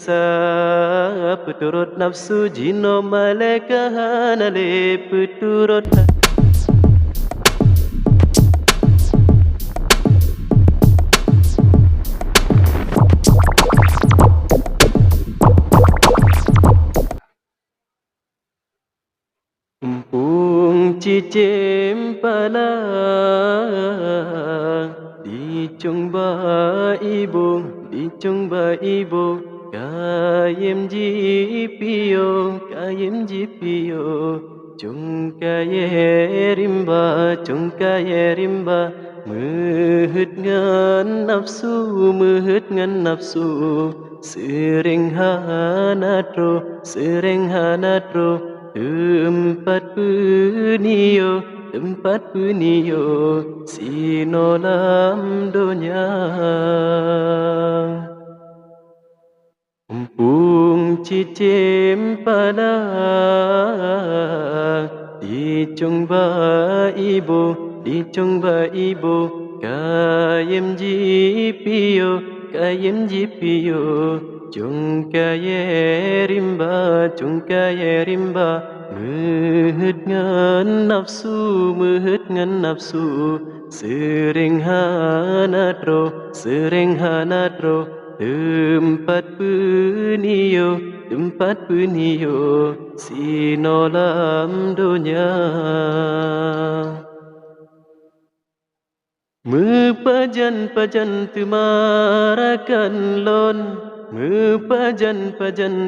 nasa peturut nafsu jino malaikat hanale peturut Umpung cicim pala Dicung ba ibu Dicung ba ibu Kayem jipiyo Kayem jipiyo Chung kaye rimba Chung kaye rimba Mehut ngan nafsu Mehut ngan nafsu Sering hanatro Sering hanatro tempat penio, sinolam dunia. Umpung cicim pada dicung ba ibu, kayem jipiyo, chung kaye rimba, mehut ngan nafsu, sering hanatro, tempat penio, sinolam dunia. Mepajan temarakan lon, mepajan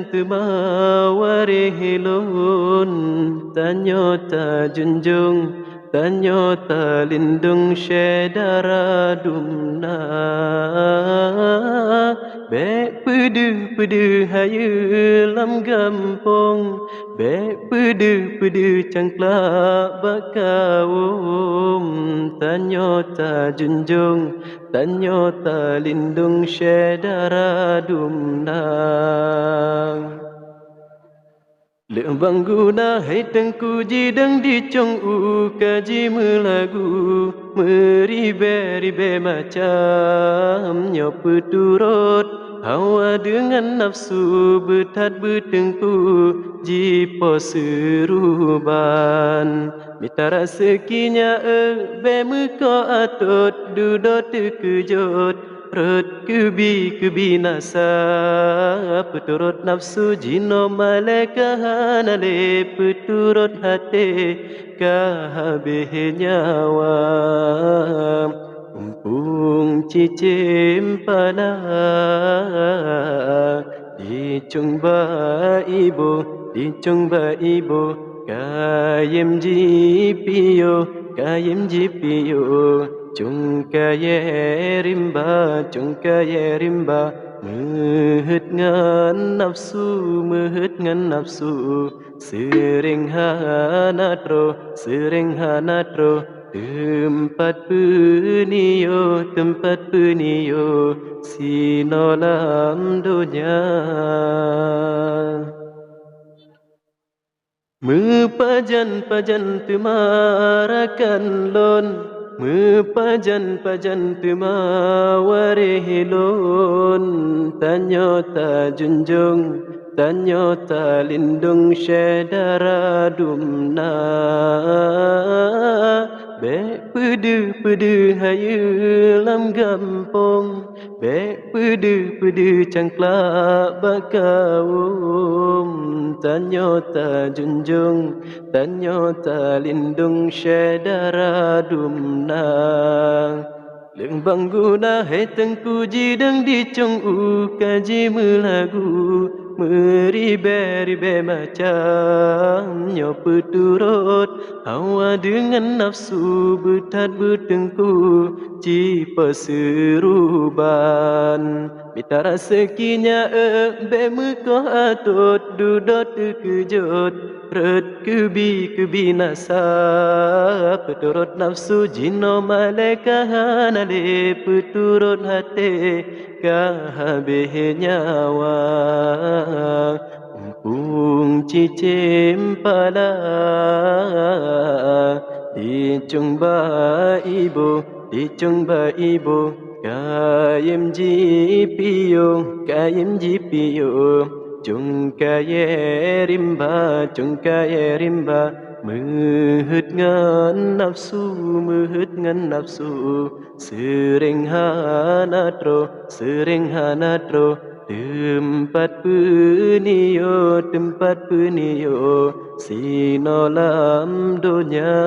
temawarehilon, tanyo ta junjung, tanyo ta lindung syedara dumna. Bek pedu hayu lam gampong, bek pedu cangklak bakawum, tanyo ta junjung, tanyo ta lindung syedara dumna. Lembang guna hai tengku jidang dicong kaji melagu meribe macam nyopu turut hawa dengan nafsu betat bertengku jipo seruban mitara sekinya be muka atut dudot terkejut Perut kebinasa peturut nafsu jino malaikat hanale peturut hati kahabih nyawa umpung cicim pala dicung ba ibu kayem jipiyo chung kaye rimba mehut ngan nafsu sering hanatro tempat penio sinolam dunia. Mepajan temarakan lon, mepajan temawarehilon, tanyo ta junjung, tanyo ta lindung syedara dumna. Bek pedu hayu lam gampong, bek pedu cangklak bakawum, tanyo ta junjung, tanyo ta lindung syedara dumna. Lembang guna hai tengku jidang dicong kaji melagu meribe macam nyopu turut hawa dengan nafsu betat bertengku jipa seruban mitara sekinya be muka atut dudot terkejut perut kebinasa peturut nafsu jino malaikat hanale peturut hati kahabih nyawa umpung cicim pala dicung ba ibu kayem kayem jipiyo kayem jipiyo chung kaye rimba Mehut ngan nafsu sering hanatro tempat penio sinolam dunia